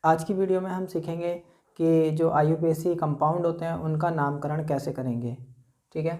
आज की वीडियो में हम सीखेंगे कि जो IUPAC कंपाउंड होते हैं उनका नामकरण कैसे करेंगे। ठीक है,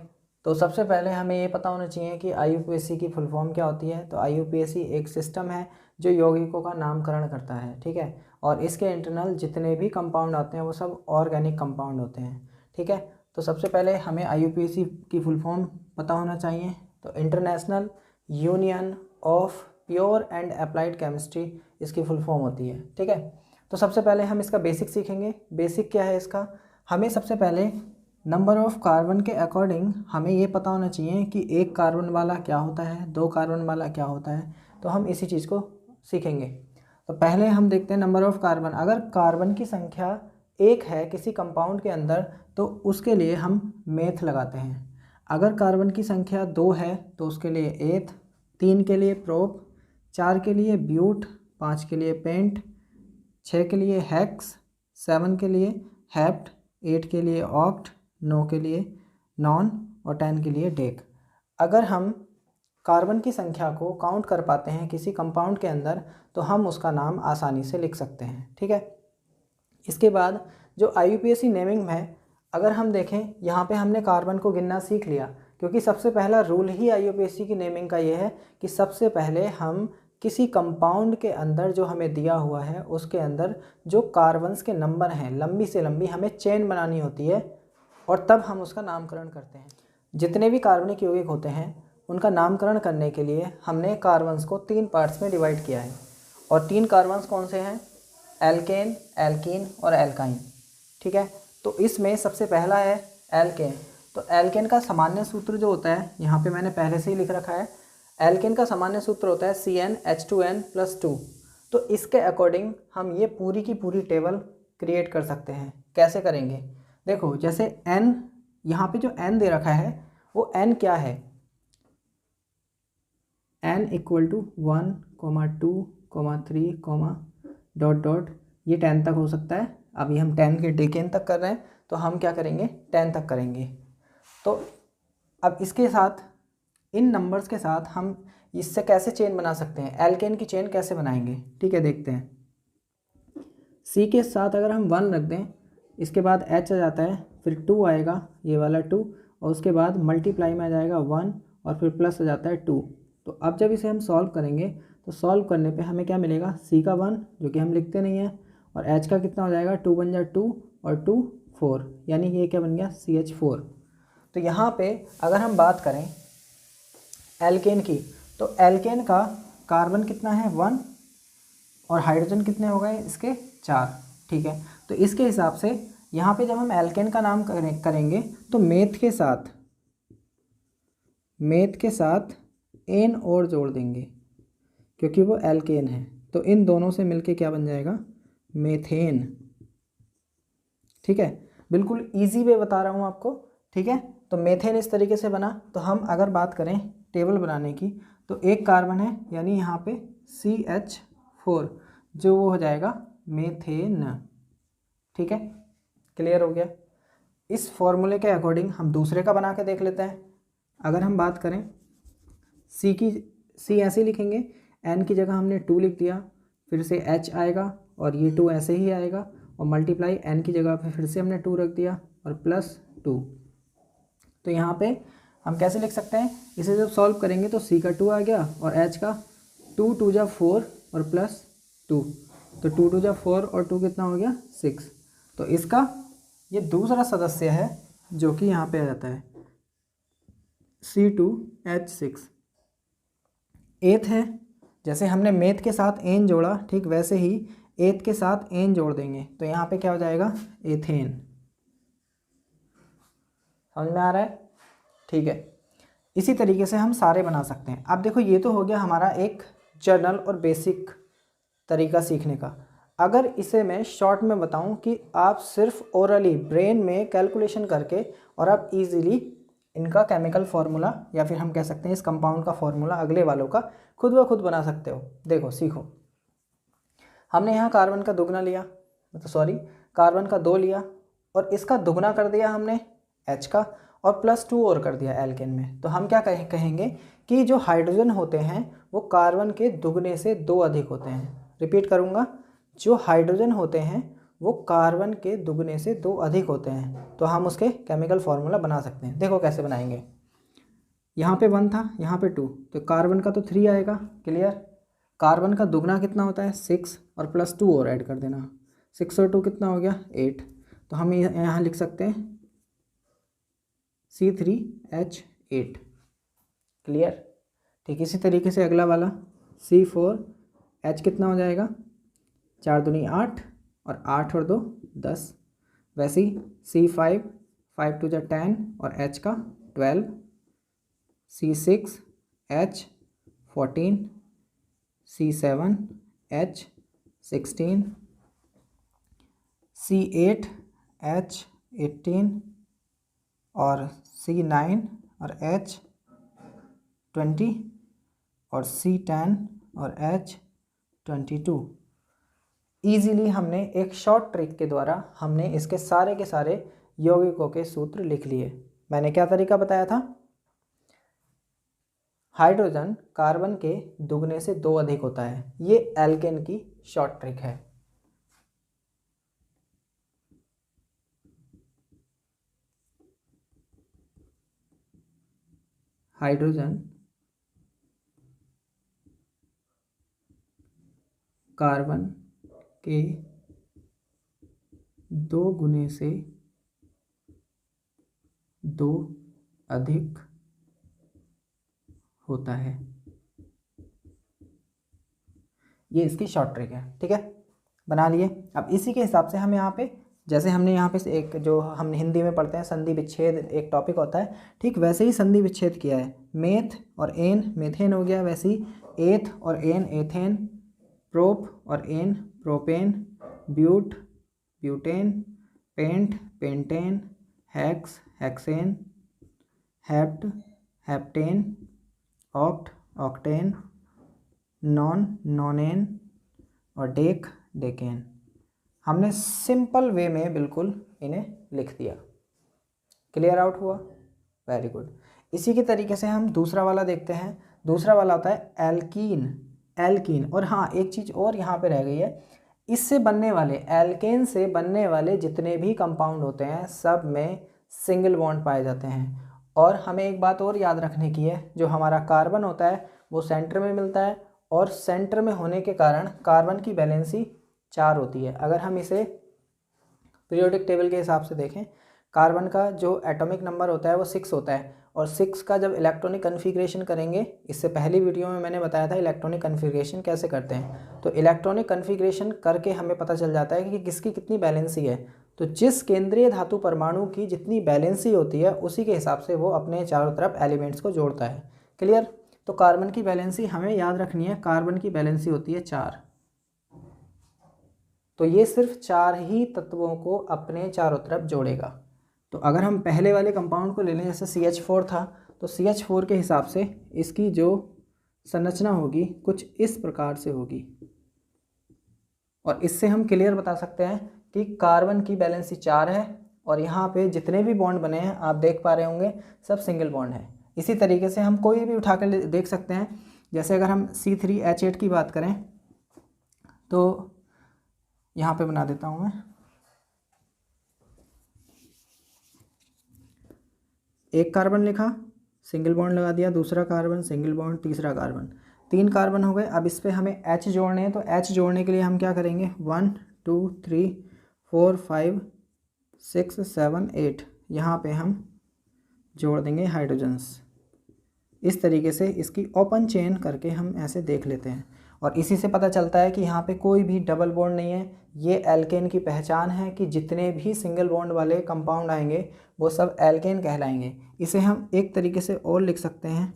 तो सबसे पहले हमें ये पता होना चाहिए कि IUPAC की फुल फॉर्म क्या होती है। तो IUPAC एक सिस्टम है जो यौगिकों का नामकरण करता है। ठीक है, और इसके इंटरनल जितने भी कंपाउंड आते हैं वो सब ऑर्गेनिक कंपाउंड होते हैं। ठीक है, तो सबसे पहले हमें IUPAC की फुल फॉर्म पता होना चाहिए। तो international union of pure and applied chemistry इसकी फुल फॉर्म होती है। ठीक है, तो सबसे पहले हम इसका बेसिक सीखेंगे। बेसिक क्या है इसका, हमें सबसे पहले नंबर ऑफ़ कार्बन के अकॉर्डिंग हमें ये पता होना चाहिए कि एक कार्बन वाला क्या होता है, दो कार्बन वाला क्या होता है। तो हम इसी चीज़ को सीखेंगे। तो पहले हम देखते हैं नंबर ऑफ़ कार्बन। अगर कार्बन की संख्या एक है किसी कंपाउंड के अंदर तो उसके लिए हम मेथ लगाते हैं। अगर कार्बन की संख्या 2 है तो उसके लिए एथ, 3 के लिए प्रोप, 4 के लिए ब्यूट, 5 के लिए पेंट, 6 के लिए हेक्स, 7 के लिए हेप्ट, 8 के लिए ऑक्ट, 9 के लिए नॉन और 10 के लिए डेक। अगर हम कार्बन की संख्या को काउंट कर पाते हैं किसी कंपाउंड के अंदर तो हम उसका नाम आसानी से लिख सकते हैं। ठीक है, इसके बाद जो IUPAC नेमिंग है, अगर हम देखें यहाँ पे हमने कार्बन को गिनना सीख लिया, क्योंकि सबसे पहला रूल ही IUPAC की नेमिंग का ये है कि सबसे पहले हम किसी कंपाउंड के अंदर जो हमें दिया हुआ है उसके अंदर जो कार्बन्स के नंबर हैं लंबी से लंबी हमें चेन बनानी होती है और तब हम उसका नामकरण करते हैं। जितने भी कार्बनिक यौगिक होते हैं उनका नामकरण करने के लिए हमने कार्बन्स को 3 पार्ट्स में डिवाइड किया है। और 3 कार्बन्स कौन से हैं? एल्केन, एल्कीन और एल्काइन। ठीक है, तो इसमें सबसे पहला है एल्केन। तो एल्केन का सामान्य सूत्र जो होता है यहाँ पे मैंने पहले से ही लिख रखा है। एल्केन का सामान्य सूत्र होता है CnH2n+2। तो इसके अकॉर्डिंग हम ये पूरी की पूरी टेबल क्रिएट कर सकते हैं। कैसे करेंगे? देखो, जैसे n, यहाँ पे जो n दे रखा है वो n क्या है? n = 1, 2, 3, डॉट डॉट, ये 10 तक हो सकता है। अभी हम 10 के डेकेन तक कर रहे हैं तो हम क्या करेंगे, 10 तक करेंगे। तो अब इसके साथ, इन नंबर्स के साथ हम इससे कैसे चेन बना सकते हैं, एल्केन की चेन कैसे बनाएंगे? ठीक है, देखते हैं। C के साथ अगर हम 1 रख दें, इसके बाद H आ जाता है, फिर 2 आएगा, ये वाला 2, और उसके बाद मल्टीप्लाई में आ जाएगा 1 और फिर प्लस आ जाता है 2। तो अब जब इसे हम सॉल्व करेंगे तो सॉल्व करने पे हमें क्या मिलेगा? C का 1 जो कि हम लिखते नहीं हैं, और H का कितना हो जाएगा? 2 बन जाए 2 और 2 4, यानी ये क्या बन गया? CH4। तो यहाँ पे अगर हम बात करें एल्केन की, तो एल्केन का कार्बन कितना है? 1, और हाइड्रोजन कितने हो गए इसके? 4। ठीक है, तो इसके हिसाब से यहाँ पे जब हम एल्केन का नाम करेंगे तो मेथ के साथ एन और जोड़ देंगे क्योंकि वो एल्केन है। तो इन दोनों से मिलके क्या बन जाएगा? मेथेन। ठीक है, बिल्कुल इजी वे बता रहा हूँ आपको। ठीक है, तो मेथेन इस तरीके से बना। तो हम अगर बात करें टेबल बनाने की, तो एक कार्बन है यानी यहाँ पे CH4, जो वो हो जाएगा मेथेन। ठीक है, क्लियर हो गया। इस फॉर्मूले के अकॉर्डिंग हम दूसरे का बना के देख लेते हैं। अगर हम बात करें C ऐसे लिखेंगे, N की जगह हमने 2 लिख दिया, फिर से H आएगा और ये 2 ऐसे ही आएगा, और मल्टीप्लाई N की जगह पे फिर से हमने 2 रख दिया और +2। तो यहाँ पे हम कैसे लिख सकते हैं? इसे जब सॉल्व करेंगे तो C का 2 आ गया और H का 2 2 जा 4 और +2, तो 2 2 जा 4 और 2 कितना हो गया? 6। तो इसका ये दूसरा सदस्य है जो कि यहाँ पे आ जाता है C2H6। एथ है, जैसे हमने मेथ के साथ एन जोड़ा, ठीक वैसे ही एथ के साथ एन जोड़ देंगे तो यहाँ पे क्या हो जाएगा? एथेन। समझ में आ रहा है? ठीक है, इसी तरीके से हम सारे बना सकते हैं। अब देखो, ये तो हो गया हमारा एक जनरल और बेसिक तरीका सीखने का। अगर इसे मैं शॉर्ट में बताऊं कि आप सिर्फ ओरली ब्रेन में कैलकुलेशन करके और आप इजीली इनका केमिकल फार्मूला, या फिर हम कह सकते हैं इस कंपाउंड का फार्मूला अगले वालों का खुद ब खुद बना सकते हो। देखो, सीखो। हमने यहाँ कार्बन का दुगना लिया, कार्बन का 2 लिया, और इसका दुगना कर दिया हमने H का, और +2 और कर दिया एल्केन में। तो हम क्या कहेंगे कि जो हाइड्रोजन होते हैं वो कार्बन के दुगने से 2 अधिक होते हैं। रिपीट करूँगा, जो हाइड्रोजन होते हैं वो कार्बन के दुगने से 2 अधिक होते हैं, तो हम उसके केमिकल फार्मूला बना सकते हैं। देखो कैसे बनाएंगे। यहाँ पे 1 था, यहाँ पे 2, तो कार्बन का तो 3 आएगा। क्लियर। कार्बन का दुगना कितना होता है 6, और प्लस 2 और ऐड कर देना। 6 और 2 कितना हो गया 8। तो हम यहाँ लिख सकते हैं C3H8। क्लियर। ठीक इसी तरीके से अगला वाला C4H कितना हो जाएगा 4 दूनी 8, और 8 और 2 10। वैसे ही C5 5 2 10, और H का 12। C6H14, C7H16, C8H18, और C9 और H20, और C10 और H22। ईजीली हमने एक शॉर्ट ट्रिक के द्वारा हमने इसके सारे के सारे यौगिकों के सूत्र लिख लिए। मैंने क्या तरीका बताया था? हाइड्रोजन कार्बन के दुगने से 2 अधिक होता है। ये एल्केन की शॉर्ट ट्रिक है। हाइड्रोजन कार्बन के 2 गुने से 2 अधिक होता है। ये इसकी शॉर्ट ट्रिक है। ठीक है, बना लिए। अब इसी के हिसाब से हम यहाँ पे, जैसे हमने यहाँ पे एक जो हम हिंदी में पढ़ते हैं संधि विच्छेद एक टॉपिक होता है, ठीक वैसे ही संधि विच्छेद किया है। मेथ और एन मेथेन हो गया, वैसे ही एथ और एन एथेन, प्रोप और ane propane, but butane, pent pentane, hex hexane, hept heptane, oct octane, non nonane, और डेक डेकेन। हमने सिंपल वे में बिल्कुल इन्हें लिख दिया। क्लियर आउट हुआ? Very good. इसी के तरीके से हम दूसरा वाला देखते हैं। दूसरा वाला होता है एल्कीन। एल्कीन, और हाँ एक चीज़ और यहाँ पे रह गई है, इससे बनने वाले एल्केन से बनने वाले जितने भी कंपाउंड होते हैं सब में सिंगल बॉन्ड पाए जाते हैं। और हमें एक बात और याद रखने की है, जो हमारा कार्बन होता है वो सेंटर में मिलता है, और सेंटर में होने के कारण कार्बन की वैलेंसी 4 होती है। अगर हम इसे पीरियोडिक टेबल के हिसाब से देखें, कार्बन का जो एटॉमिक नंबर होता है वो 6 होता है, और 6 का जब इलेक्ट्रॉनिक कन्फिग्रेशन करेंगे, इससे पहली वीडियो में मैंने बताया था इलेक्ट्रॉनिक कन्फिग्रेशन कैसे करते हैं, तो इलेक्ट्रॉनिक कन्फिग्रेशन करके हमें पता चल जाता है कि किसकी कितनी बैलेंसी है। तो जिस केंद्रीय धातु परमाणु की जितनी बैलेंसी होती है उसी के हिसाब से वो अपने चारों तरफ एलिमेंट्स को जोड़ता है। क्लियर। तो कार्बन की बैलेंसी हमें याद रखनी है, कार्बन की बैलेंसी होती है 4। तो ये सिर्फ 4 ही तत्वों को अपने चारों तरफ जोड़ेगा। तो अगर हम पहले वाले कंपाउंड को ले लें, जैसे CH4 था, तो CH4 के हिसाब से इसकी जो संरचना होगी कुछ इस प्रकार से होगी, और इससे हम क्लियर बता सकते हैं कि कार्बन की बैलेंसी 4 है, और यहाँ पे जितने भी बॉन्ड बने हैं आप देख पा रहे होंगे सब सिंगल बॉन्ड है। इसी तरीके से हम कोई भी उठा कर देख सकते हैं। जैसे अगर हम C3H8 की बात करें, तो यहाँ पे बना देता हूँ मैं। एक कार्बन लिखा, सिंगल बॉन्ड लगा दिया, दूसरा कार्बन सिंगल बॉन्ड, तीसरा कार्बन, 3 कार्बन हो गए। अब इस पर हमें H जोड़ने हैं, तो H जोड़ने के लिए हम क्या करेंगे, 1 2 3 4 5 6 7 8, यहाँ पे हम जोड़ देंगे हाइड्रोजन्स। इस तरीके से इसकी ओपन चेन करके हम ऐसे देख लेते हैं, और इसी से पता चलता है कि यहाँ पे कोई भी डबल बॉन्ड नहीं है। ये एल्केन की पहचान है कि जितने भी सिंगल बॉन्ड वाले कंपाउंड आएंगे वो सब एल्केन कहलाएंगे। इसे हम एक तरीके से और लिख सकते हैं,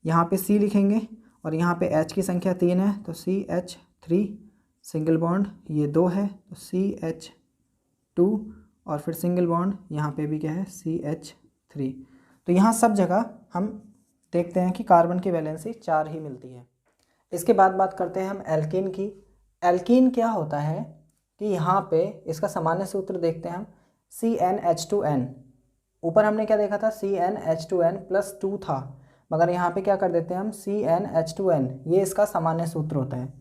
यहाँ पे C लिखेंगे, और यहाँ पे H की संख्या 3 है तो CH3 सिंगल बॉन्ड, ये 2 है तो CH2, और फिर सिंगल बॉन्ड यहाँ पे भी क्या है CH3। तो यहाँ सब जगह हम देखते हैं कि कार्बन की वैलेंसी 4 ही मिलती है। इसके बाद बात करते हैं हम एल्कीन की। एल्कीन क्या होता है कि यहाँ पे इसका सामान्य सूत्र देखते हैं हम, CnH2n। ऊपर हमने क्या देखा था, CnH2n+2 था, मगर यहाँ पे क्या कर देते हैं हम CnH2n, ये इसका सामान्य सूत्र होता है।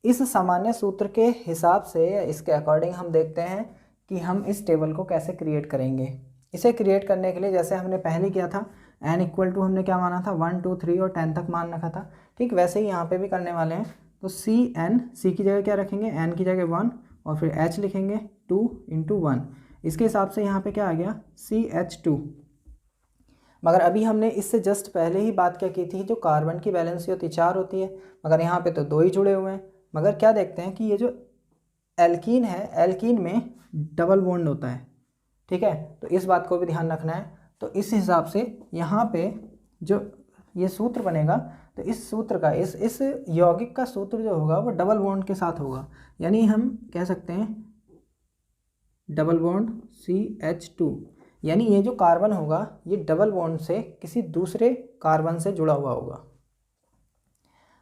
इस सामान्य सूत्र के हिसाब से या इसके अकॉर्डिंग हम देखते हैं कि हम इस टेबल को कैसे क्रिएट करेंगे। इसे क्रिएट करने के लिए जैसे हमने पहले किया था, n इक्वल टू हमने क्या माना था 1 2 3 और 10 तक मान रखा था, ठीक वैसे ही यहाँ पे भी करने वाले हैं। तो सी की जगह क्या रखेंगे, n की जगह 1 और फिर h लिखेंगे 2 × 1। इसके हिसाब से यहाँ पे क्या आ गया CH2। मगर अभी हमने इससे जस्ट पहले ही बात क्या की थी, जो कार्बन की वैलेंसी होती 4 होती है, मगर यहाँ पे तो 2 ही जुड़े हुए हैं। मगर क्या देखते हैं कि ये जो एल्कीन है, एल्कीन में डबल बॉन्ड होता है, ठीक है, तो इस बात को भी ध्यान रखना है। तो इस हिसाब से यहाँ पे जो ये सूत्र बनेगा, तो इस सूत्र का इस यौगिक का सूत्र जो होगा वो डबल बॉन्ड के साथ होगा, यानी हम कह सकते हैं डबल बॉन्ड CH2, यानी ये जो कार्बन होगा ये डबल बॉन्ड से किसी दूसरे कार्बन से जुड़ा हुआ होगा।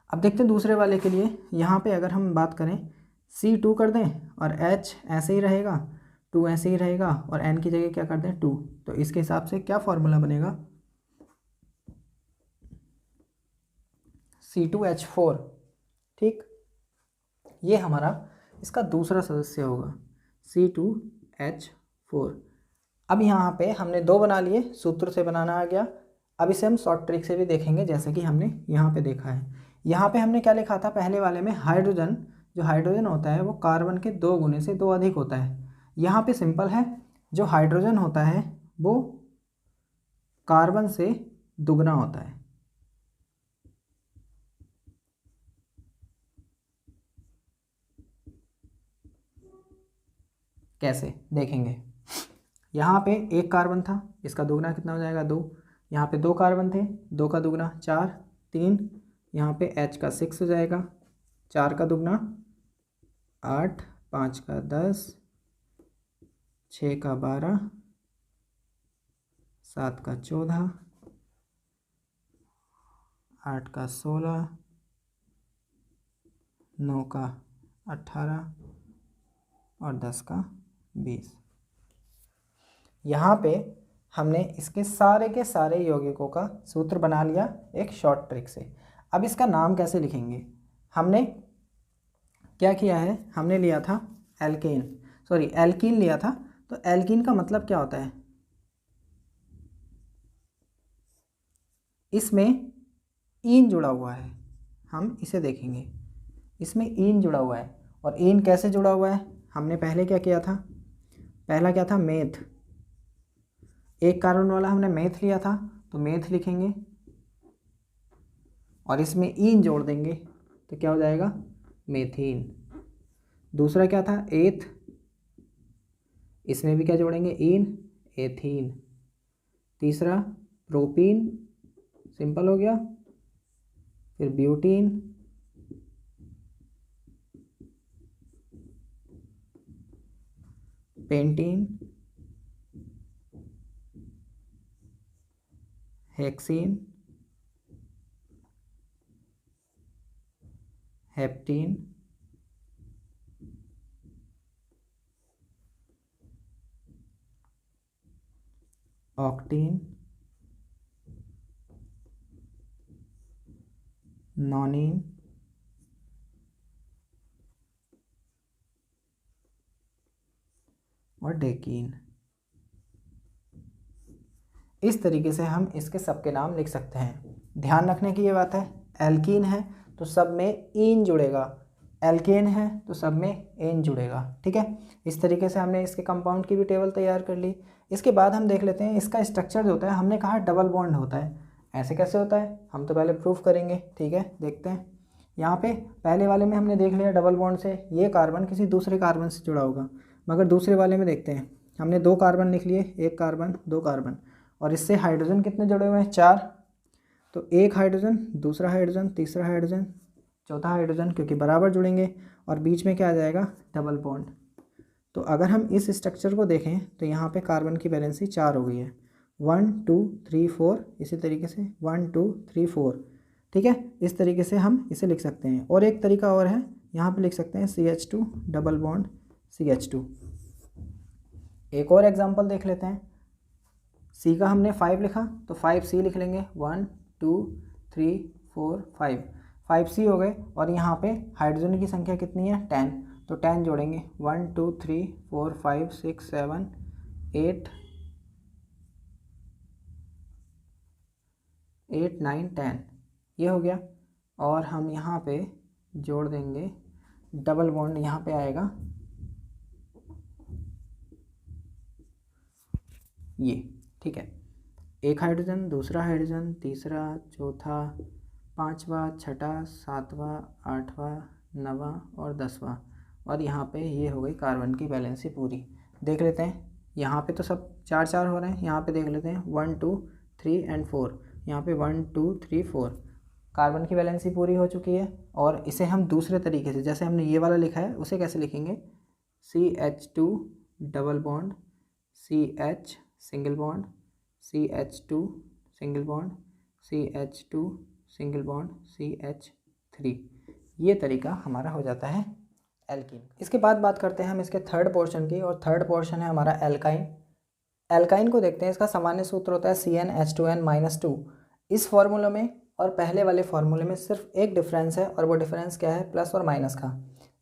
अब देखते हैं दूसरे वाले के लिए, यहाँ पे अगर हम बात करें C2 कर दें और H ऐसे ही रहेगा, 2 ऐसे ही रहेगा और N की जगह क्या कर दें 2, तो इसके हिसाब से क्या फॉर्मूला बनेगा C2H4, ठीक, ये हमारा इसका दूसरा सदस्य होगा C2H4। अब यहाँ पे हमने 2 बना लिए, सूत्र से बनाना आ गया। अब इसे हम शॉर्ट ट्रिक से भी देखेंगे, जैसे कि हमने यहाँ पे देखा है। यहाँ पे हमने क्या लिखा था पहले वाले में, हाइड्रोजन, जो हाइड्रोजन होता है वो कार्बन के 2 गुने से 2 अधिक होता है। यहाँ पे सिंपल है, जो हाइड्रोजन होता है वो कार्बन से दुगना होता है। कैसे देखेंगे, यहाँ पे 1 कार्बन था, इसका दुगना कितना हो जाएगा 2, यहाँ पे 2 कार्बन थे, 2 का दुगना 4, 3, यहाँ पे H का 6 हो जाएगा, 4 का दुगना 8, 5 का 10, 6 का 12, 7 का 14, 8 का 16, 9 का 18 और 10 का 20। यहाँ पे हमने इसके सारे के सारे यौगिकों का सूत्र बना लिया एक शॉर्ट ट्रिक से। अब इसका नाम कैसे लिखेंगे, हमने क्या किया है, हमने लिया था एल्कीन लिया था। तो एल्कीन का मतलब क्या होता है, इसमें ईन जुड़ा हुआ है, हम इसे देखेंगे, इसमें ईन जुड़ा हुआ है। और ईन कैसे जुड़ा हुआ है, हमने पहले क्या किया था, पहला क्या था मेथ, 1 कार्बन वाला हमने मेथ लिया था, तो मेथ लिखेंगे और इसमें ईन जोड़ देंगे तो क्या हो जाएगा मेथीन। दूसरा क्या था एथ, इसमें भी क्या जोड़ेंगे ईन, एथीन। तीसरा प्रोपीन, सिंपल हो गया, फिर ब्यूटीन, पेंटीन, हेक्सीन, हेप्टीन, ऑक्टीन, नॉनीन, और डेकीन। इस तरीके से हम इसके सबके नाम लिख सकते हैं। ध्यान रखने की ये बात है, एल्कीन है तो सब में ईन जुड़ेगा, एल्केन है तो सब में एन जुड़ेगा, ठीक है। इस तरीके से हमने इसके कंपाउंड की भी टेबल तैयार कर ली। इसके बाद हम देख लेते हैं इसका स्ट्रक्चर जो होता है, हमने कहा डबल बॉन्ड होता है, ऐसे कैसे होता है हम तो पहले प्रूफ करेंगे, ठीक है। देखते हैं यहाँ पे पहले वाले में हमने देख लिया डबल बॉन्ड से ये कार्बन किसी दूसरे कार्बन से जुड़ा होगा, मगर दूसरे वाले में देखते हैं, हमने 2 कार्बन लिख लिए, 1 कार्बन 2 कार्बन, और इससे हाइड्रोजन कितने जुड़े हुए हैं 4, तो 1 हाइड्रोजन, दूसरा हाइड्रोजन, तीसरा हाइड्रोजन, चौथा हाइड्रोजन, क्योंकि बराबर जुड़ेंगे और बीच में क्या आ जाएगा डबल बॉन्ड। तो अगर हम इस स्ट्रक्चर को देखें तो यहाँ पे कार्बन की वैलेंसी 4 हो गई है, 1 2 3 4, इसी तरीके से 1 2 3 4, ठीक है। इस तरीके से हम इसे लिख सकते हैं। और एक तरीका और है, यहाँ पे लिख सकते हैं CH2 डबल बॉन्ड CH2। एक और एग्जांपल देख लेते हैं, C का हमने 5 लिखा तो 5C लिख लेंगे, 1 2 3 4 5। 5C हो गए और यहाँ पे हाइड्रोजन की संख्या कितनी है 10, तो 10 जोड़ेंगे 1 2 3 4 5 6 7 8 8 9 10 ये हो गया। और हम यहाँ पे जोड़ देंगे डबल बॉन्ड, यहाँ पे आएगा ये, ठीक है। एक हाइड्रोजन, दूसरा हाइड्रोजन, तीसरा, चौथा, पांचवा, छठा, सातवां, आठवां, नवां और 10वां। और यहाँ पे ये हो गई कार्बन की वैलेंसी पूरी। देख लेते हैं, यहाँ पे तो सब 4 4 हो रहे हैं, यहाँ पे देख लेते हैं 1 2 3 एंड 4, यहाँ पे 1 2 3 4 कार्बन की वैलेंसी पूरी हो चुकी है। और इसे हम दूसरे तरीके से, जैसे हमने ये वाला लिखा है उसे कैसे लिखेंगे, CH2 double bond CH single bond CH2 single bond CH2 single bond CH3, ये तरीका हमारा हो जाता है एल्कीन। इसके बाद बात करते हैं हम इसके थर्ड पोर्शन की, और थर्ड पोर्शन है हमारा एल्काइन। एल्काइन को देखते हैं, इसका सामान्य सूत्र होता है CnH2n-2। इस फॉर्मूला में और पहले वाले फार्मूले में सिर्फ एक डिफरेंस है, और वो डिफरेंस क्या है, प्लस और माइनस का।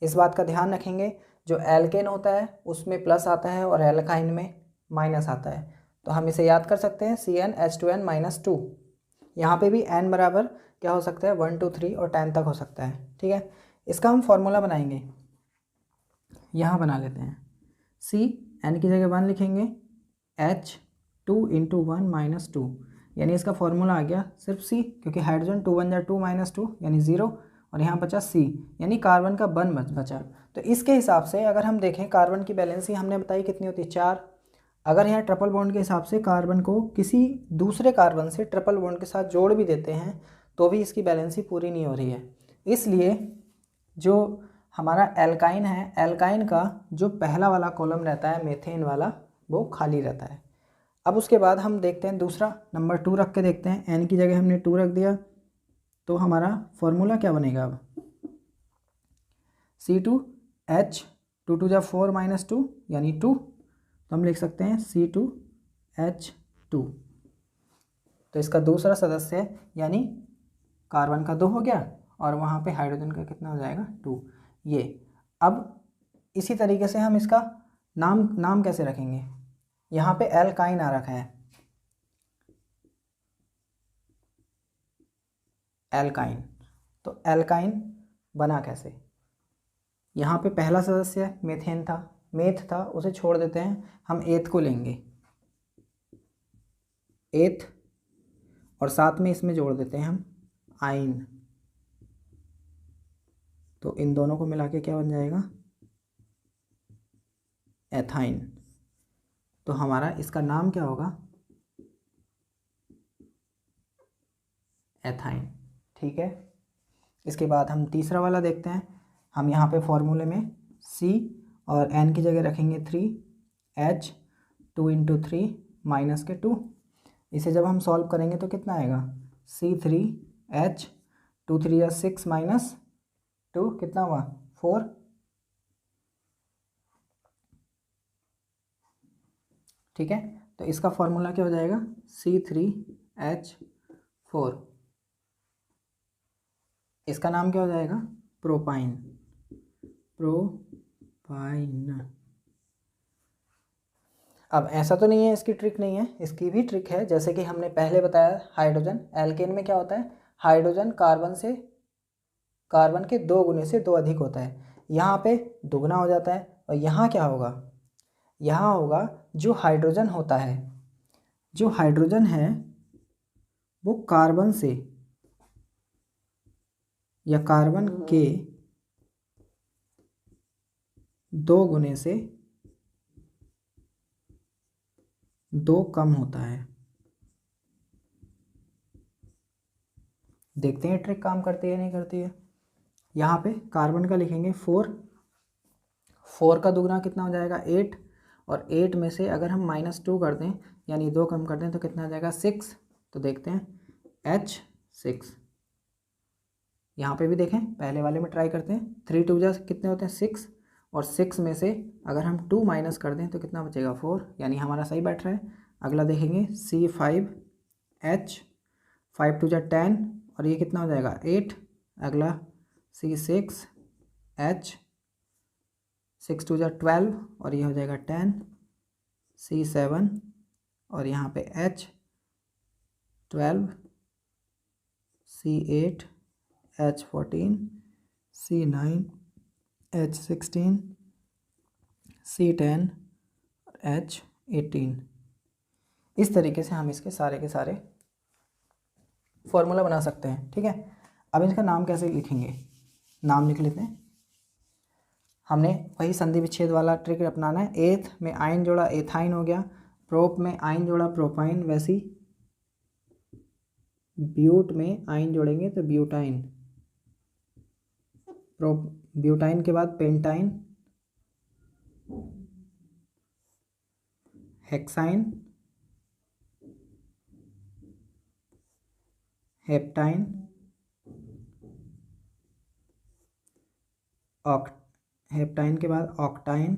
इस बात का ध्यान रखेंगे, जो एल्केन होता है उसमें प्लस आता है और एल्काइन में माइनस आता है। तो हम इसे याद कर सकते हैं CnH2n-2। यहाँ पे भी n बराबर क्या हो सकता है, 1 2 3 और 10 तक हो सकता है, ठीक है। इसका हम फॉर्मूला बनाएंगे, यहाँ बना लेते हैं। C n की जगह 1 लिखेंगे, H2 × 1 - 2, यानी इसका फॉर्मूला आ गया सिर्फ C, क्योंकि हाइड्रोजन 2 1 2 - 2 यानी 0, और यहाँ बचा C, यानी कार्बन का बन बचा। तो इसके हिसाब से अगर हम देखें, कार्बन की बैलेंसी हमने बताई कितनी होती है, 4। अगर यहाँ ट्रिपल बॉन्ड के हिसाब से कार्बन को किसी दूसरे कार्बन से ट्रिपल बॉन्ड के साथ जोड़ भी देते हैं तो भी इसकी बैलेंसी पूरी नहीं हो रही है। इसलिए जो हमारा एल्काइन है, एल्काइन का जो पहला वाला कॉलम रहता है मेथेन वाला, वो खाली रहता है। अब उसके बाद हम देखते हैं दूसरा, नंबर 2 रख के देखते हैं। एन की जगह हमने 2 रख दिया, तो हमारा फॉर्मूला क्या बनेगा अब, C2H 2 2 जा 4 - 2 यानी 2, तो हम लिख सकते हैं C2H2। तो इसका दूसरा सदस्य है, यानी कार्बन का 2 हो गया, और वहाँ पे हाइड्रोजन का कितना हो जाएगा, 2। ये अब इसी तरीके से हम इसका नाम कैसे रखेंगे, यहाँ पे एल्काइन आ रखा है, एल्काइन। तो एल्काइन बना कैसे, यहाँ पे पहला सदस्य मेथेन था, मेथ था, उसे छोड़ देते हैं, हम एथ को लेंगे, एथ, और साथ में इसमें जोड़ देते हैं हम आइन। तो इन दोनों को मिला के क्या बन जाएगा, एथाइन। तो हमारा इसका नाम क्या होगा, एथाइन, ठीक है। इसके बाद हम तीसरा वाला देखते हैं। हम यहाँ पे फॉर्मूले में C और N की जगह रखेंगे 3, H 2 × 3 माइनस के 2। इसे जब हम सॉल्व करेंगे तो कितना आएगा, C3H 2 3 या 6 - 2 कितना हुआ, 4। ठीक है, तो इसका फॉर्मूला क्या हो जाएगा, C3H4। इसका नाम क्या हो जाएगा, प्रोपाइन, प्रोपाइन। अब ऐसा तो नहीं है, इसकी ट्रिक नहीं है, इसकी भी ट्रिक है। जैसे कि हमने पहले बताया, हाइड्रोजन, एल्केन में क्या होता है, हाइड्रोजन कार्बन के 2 गुने से 2 अधिक होता है, यहाँ पे दुगना हो जाता है। और यहाँ क्या होगा, यहाँ होगा जो हाइड्रोजन होता है, जो हाइड्रोजन है वो कार्बन से या कार्बन के 2 गुने से 2 कम होता है। देखते हैं ट्रिक काम करती है नहीं करती है। यहाँ पे कार्बन का लिखेंगे 4, 4 का दुगना कितना हो जाएगा, 8, और 8 में से अगर हम -2 कर दें यानी 2 कम कर दें तो कितना आ जाएगा, 6। तो देखते हैं H6। यहाँ पे भी देखें, पहले वाले में ट्राई करते हैं, 3 2 जा कितने होते हैं, 6, और 6 में से अगर हम 2 माइनस कर दें तो कितना बचेगा, 4, यानी हमारा सही बैठ रहा है। अगला देखेंगे C5H 5 2 जा 10, और ये कितना हो जाएगा, 8, अगला C6H, 6 2 12 और ये हो जाएगा 10, C7 और यहाँ पे H 12, C8 H 14, C9 H 16, C10 H 18। इस तरीके से हम इसके सारे के सारे फॉर्मूला बना सकते हैं। ठीक है, अब इसका नाम कैसे लिखेंगे, नाम लिख लेते हैं। हमने वही संधि विच्छेद वाला ट्रिक अपनाना है। एथ में आइन जोड़ा एथाइन हो गया, प्रोप में आइन जोड़ा प्रोपाइन, वैसी ब्यूट में आइन जोड़ेंगे तो ब्यूटाइन, ब्यूटाइन के बाद पेंटाइन, हेक्साइन, हेप्टाइन, हेप्टाइन के बाद ऑक्टाइन,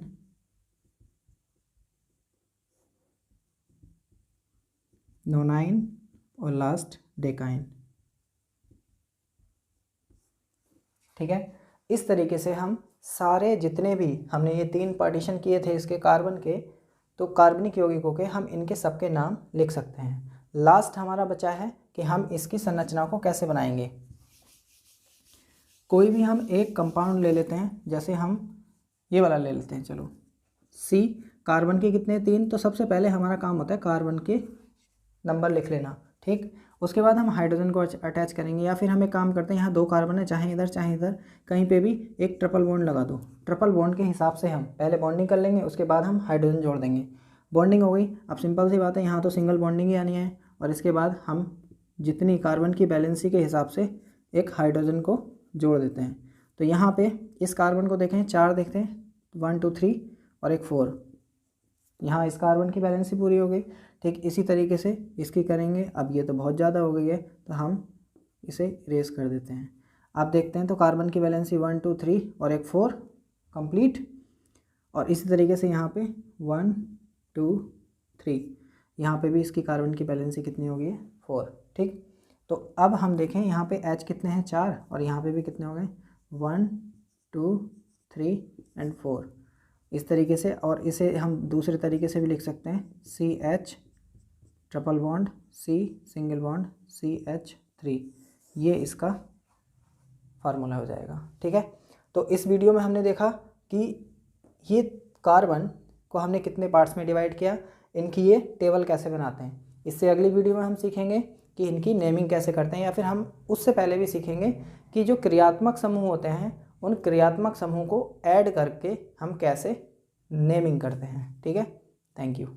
नोनाइन और लास्ट डेकाइन। ठीक है, इस तरीके से हम सारे जितने भी हमने ये 3 पार्टीशन किए थे इसके कार्बन के, तो कार्बनिक यौगिकों के हम इनके सबके नाम लिख सकते हैं। लास्ट हमारा बचा है कि हम इसकी संरचना को कैसे बनाएंगे। कोई भी हम एक कंपाउंड ले लेते हैं, जैसे हम ये वाला ले लेते हैं, चलो C, कार्बन के कितने 3, तो सबसे पहले हमारा काम होता है कार्बन के नंबर लिख लेना। ठीक, उसके बाद हम हाइड्रोजन को अटैच करेंगे, या फिर हम एक काम करते हैं, यहाँ 2 कार्बन है, चाहे इधर चाहे इधर, कहीं पे भी एक ट्रिपल बॉन्ड लगा दो। ट्रिपल बॉन्ड के हिसाब से हम पहले बॉन्डिंग कर लेंगे, उसके बाद हम हाइड्रोजन जोड़ देंगे। बॉन्डिंग हो गई। अब सिंपल सी बात है, यहाँ तो सिंगल बॉन्डिंग ही आनी है, और इसके बाद हम जितनी कार्बन की बैलेंसी के हिसाब से एक हाइड्रोजन को जोड़ देते हैं। तो यहाँ पे इस कार्बन को देखें, 4 देखते हैं, 1 2 3 और एक 4, यहाँ इस कार्बन की बैलेंसी पूरी हो गई। ठीक, इसी तरीके से इसकी करेंगे। अब ये तो बहुत ज़्यादा हो गई है, तो हम इसे इरेज कर देते हैं। आप देखते हैं तो कार्बन की बैलेंसी 1 2 3 और एक 4 कंप्लीट। और इसी तरीके से यहाँ पे 1 2 3, यहाँ पे भी इसकी कार्बन की बैलेंसी कितनी हो गई है, 4। ठीक, तो अब हम देखें यहाँ पे H कितने हैं, 4, और यहाँ पे भी कितने हो गए, 1 2 3 एंड 4। इस तरीके से, और इसे हम दूसरे तरीके से भी लिख सकते हैं, CH triple bond C single bond CH3, ये इसका फार्मूला हो जाएगा। ठीक है, तो इस वीडियो में हमने देखा कि ये कार्बन को हमने कितने पार्ट्स में डिवाइड किया, इनकी ये टेबल कैसे बनाते हैं। इससे अगली वीडियो में हम सीखेंगे कि इनकी नेमिंग कैसे करते हैं, या फिर हम उससे पहले भी सीखेंगे कि जो क्रियात्मक समूह होते हैं उन क्रियात्मक समूह को ऐड करके हम कैसे नेमिंग करते हैं। ठीक है, थैंक यू।